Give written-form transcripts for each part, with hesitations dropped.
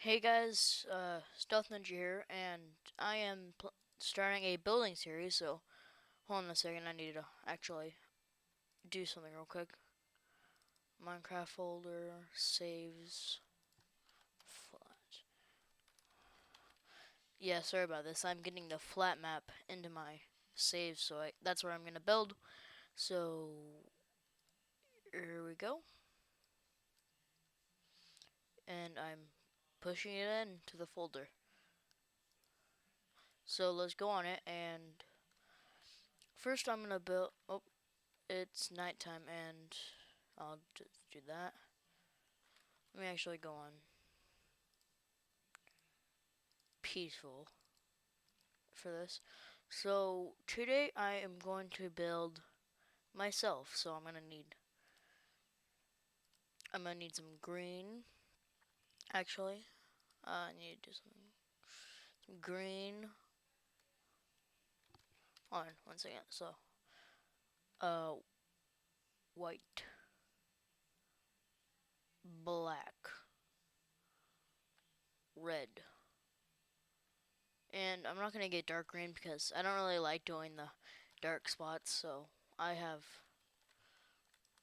Hey guys, Stealth Ninja here, and I am starting a building series. So hold on a second, I need to actually do something real quick. Minecraft folder saves flat. Yeah, sorry about this. I'm getting the flat map into my saves, so that's where I'm gonna build. So here we go, and I'm pushing it into the folder. So let's go on it, and first I'm gonna build. Oh, it's nighttime, and I'll just do that. Let me actually go on peaceful for this. So today I am going to build myself. So I'm gonna need some green. Actually, I need to do some green. Hold on one second. So uh white, black, red. And I'm not gonna get dark green because I don't really like doing the dark spots. So I have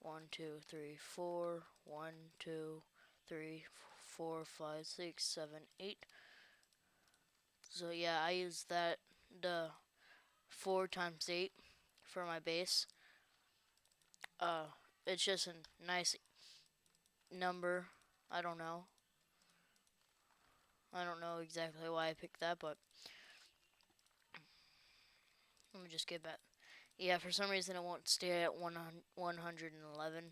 one, two, three, four. 1, 2, 3, 4, 5, 6, 7, 8. So yeah, I use the 4 times 8 for my base. Uh, it's just a nice number. I don't know. I don't know exactly why I picked that, but let me just get back. Yeah, for some reason it won't stay at 111.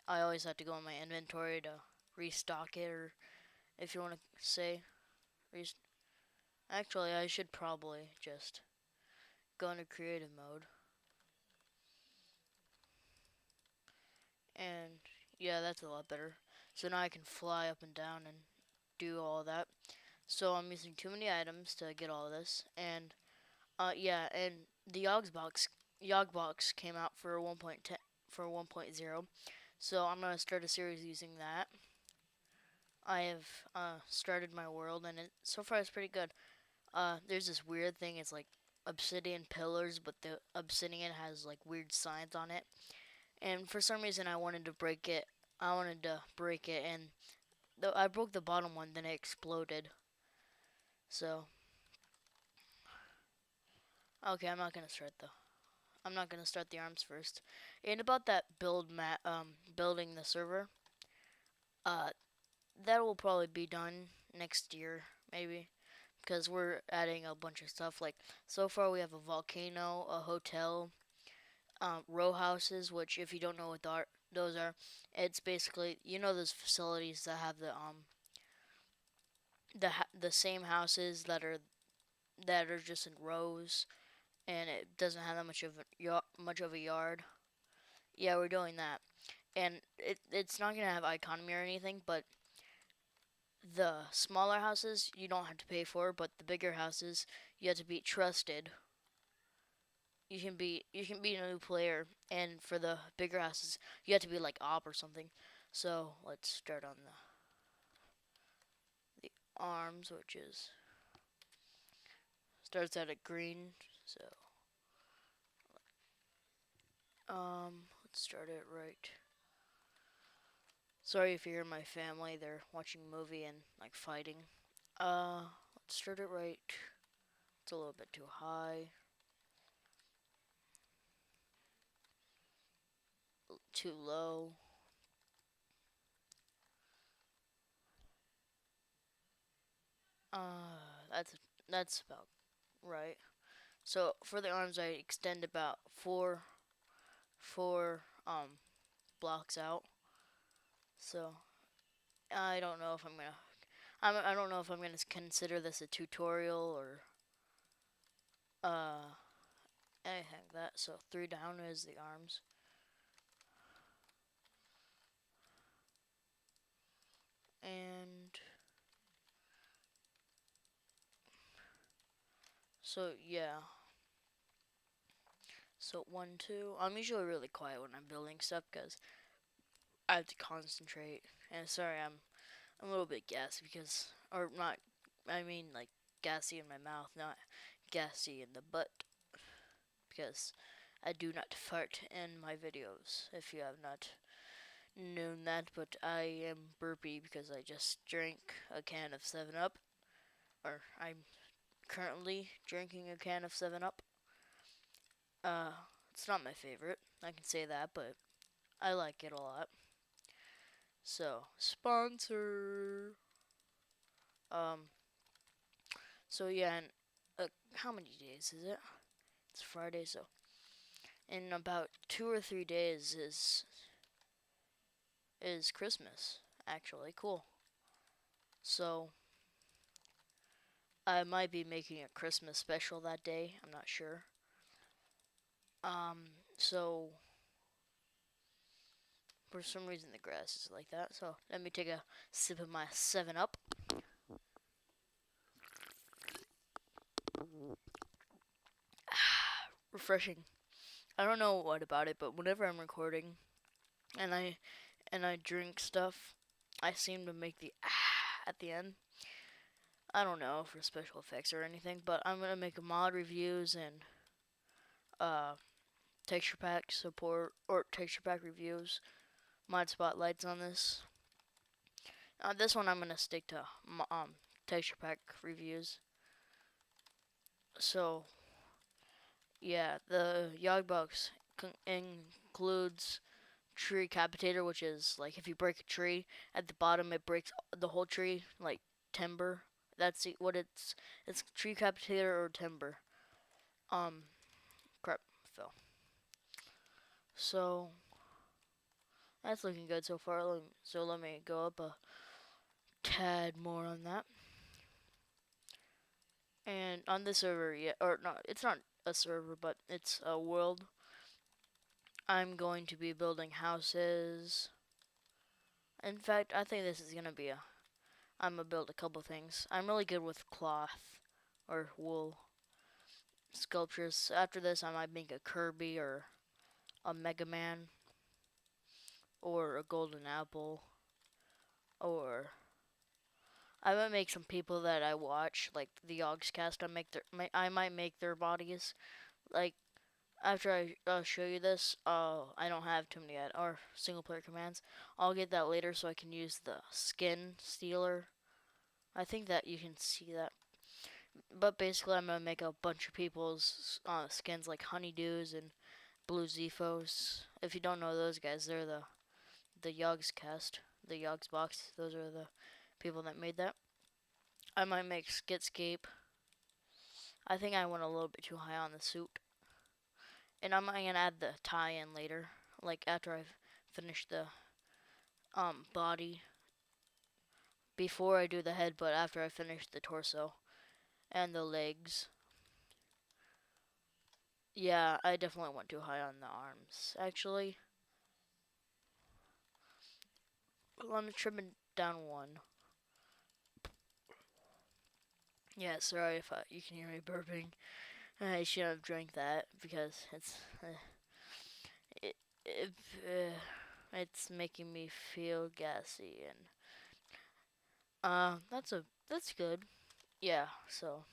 I always have to go in my inventory to restock it, or if you want to say, rest- actually, I should probably just go into creative mode. And yeah, that's a lot better. So now I can fly up and down and do all of that. So I'm using too many items to get all of this. And yeah, and the Yogg box came out for 1.10 for 1.0. So I'm gonna start a series using that. I have started my world, and so far it's pretty good. There's this weird thing. It's like obsidian pillars, but the obsidian has like weird signs on it. And for some reason, I wanted to break it. I wanted to break it, and I broke the bottom one. Then it exploded. So okay, I'm not gonna start the arms first. And about that building the server, uh, that will probably be done next year, maybe, because we're adding a bunch of stuff. Like so far, we have a volcano, a hotel, row houses. Which, if you don't know what those are, it's basically those facilities that have the same houses that are just in rows, and it doesn't have that much of a yard. Yeah, we're doing that, and it's not gonna have economy or anything, but the smaller houses you don't have to pay for, but the bigger houses you have to be trusted. You can be a new player, and for the bigger houses you have to be like op or something. So let's start on the arms, which is starts at a green. So let's start it right. Sorry if you hear my family; they're watching a movie and like fighting. Let's start it right. It's a little bit too high, too low. That's about right. So for the arms, I extend about four blocks out. So I don't know if I don't know if I'm gonna consider this a tutorial or uh anything like that. So 3 down is the arms, and so yeah. So 1, 2. I'm usually really quiet when I'm building stuff because I have to concentrate. And sorry, I'm a little bit gassy because or not. I mean like gassy in my mouth, not gassy in the butt, because I do not fart in my videos. If you have not known that, but I am burpy because I just drank a can of 7 Up, or I'm currently drinking a can of 7 Up. Uh, it's not my favorite, I can say that, but I like it a lot. So, sponsor. Um, so yeah, and how many days is it? It's Friday, so in about 2 or 3 days is Christmas. Actually, cool. So I might be making a Christmas special that day. I'm not sure. So for some reason the grass is like that. So let me take a sip of my 7 Up. Refreshing. I don't know what about it, but whenever I'm recording and I drink stuff, I seem to make the at the end. I don't know for special effects or anything, but I'm gonna make a mod reviews and uh texture pack support or texture pack reviews, mod spotlights on this. This one I'm gonna stick to texture pack reviews. So yeah, the Yog box includes tree capitator, which is like if you break a tree at the bottom, it breaks the whole tree, like timber. That's what it's. It's tree capitator or timber. Um, crap, fell. So that's looking good so far. So let me go up a tad more on that. And on this server, yeah, or no, it's not a server, but it's a world. I'm going to be building houses. In fact, I think this is gonna be a. I'm gonna build a couple things. I'm really good with cloth or wool sculptures. After this, I might make a Kirby or a Mega Man or a Golden Apple or I might make some people that I watch, like the Yogscast. I might make their bodies. Like after I show you this, I don't have too many yet or single player commands. I'll get that later so I can use the skin stealer. I think that you can see that. But basically, I'm gonna make a bunch of people's skins like honeydews and blue Zephos. If you don't know those guys, they're the Yogscast, the Yogs box. Those are the people that made that. I might make Skitscape. I think I went a little bit too high on the suit. And I'm gonna add the tie in later. Like after I've finished the body. Before I do the head, but after I finish the torso and the legs. Yeah, I definitely went too high on the arms. Actually, let me trim it down one. Yeah, sorry if you can hear me burping. I shouldn't have drank that because it, it, it's making me feel gassy and that's good. Yeah, so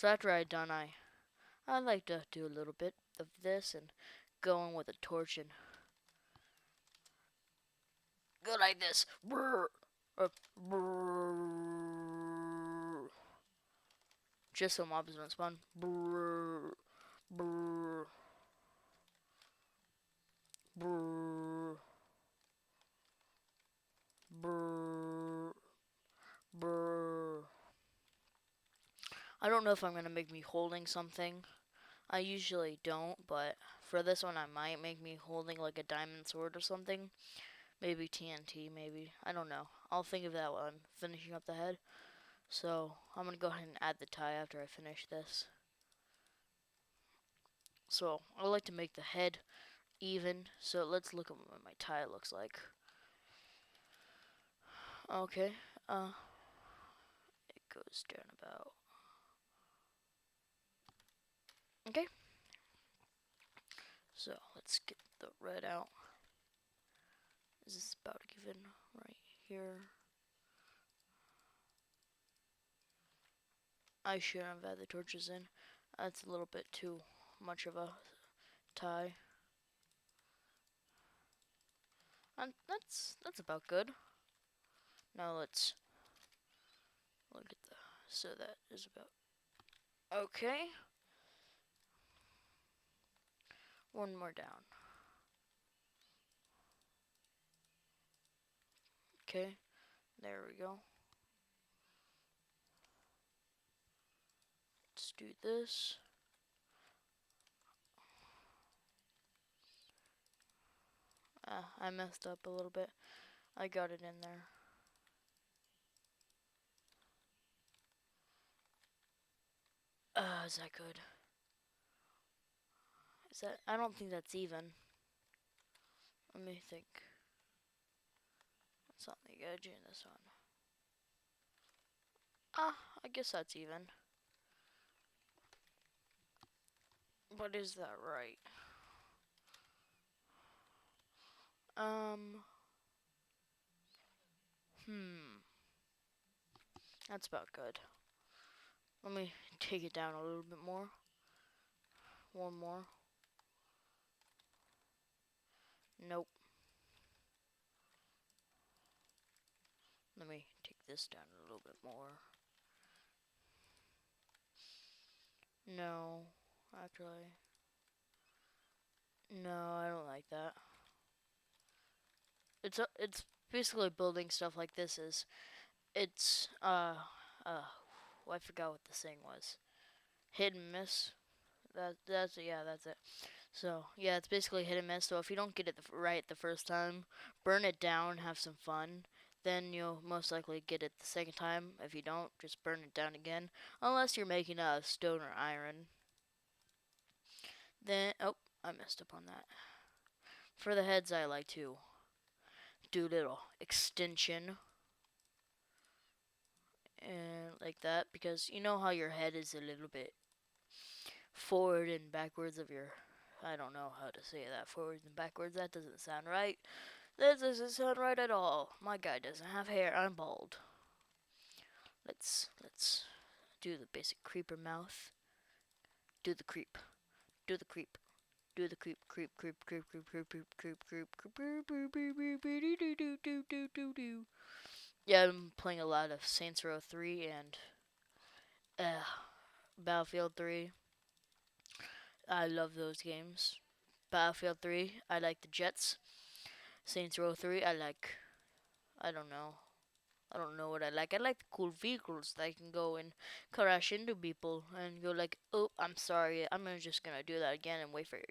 after I done I like to do a little bit of this and go in with a torch and go like this. Brrr, brrr, just so mobs don't spawn. Brrr, brrr, brrr, brrr, brrr. I don't know if I'm gonna make me holding something. I usually don't, but for this one I might make me holding like a diamond sword or something. Maybe TNT, maybe. I don't know. I'll think of that while I'm finishing up the head. So I'm gonna go ahead and add the tie after I finish this. So I like to make the head even. So let's look at what my tie looks like. Okay. It goes down about. Okay. So let's get the red out. Is this about even right here? I shouldn't have had the torches in. That's a little bit too much of a tie. And that's about good. Now let's look at the. So that is about okay. One more down. Okay, there we go. Let's do this. I messed up a little bit. I got it in there. Is that good? Is that? I don't think that's even. Let me think. What's on the edge in this one? I guess that's even. But is that right? Um, hmm. That's about good. Let me take it down a little bit more. One more. Nope. Let me take this down a little bit more. No, actually. No, I don't like that. It's basically building stuff like this is. It's I forgot what the saying was. Hit and miss. That's yeah, that's it. So yeah, it's basically hit and miss. So if you don't get it right the first time, burn it down, have some fun. Then you'll most likely get it the second time. If you don't, just burn it down again. Unless you're making out of stone or iron. Then oh, I messed up on that. For the heads, I like to do a little extension and like that because you know how your head is a little bit forward and backwards of your. I don't know how to say that. Forwards and backwards. That doesn't sound right. That doesn't sound right at all. My guy doesn't have hair. I'm bald. Let's do the basic creeper mouth. Do the creep. Do the creep. Do the creep. Creep. Creep. Creep. Creep. Creep. Creep. Creep. Creep. Creep. Do. Yeah, I'm playing a lot of Saints Row 3 and uh, Battlefield 3. I love those games. Battlefield 3, I like the jets. Saints Row 3, I like. I don't know. I don't know what I like. I like the cool vehicles that I can go and crash into people and go like, oh, I'm sorry. I'm just gonna do that again and wait for your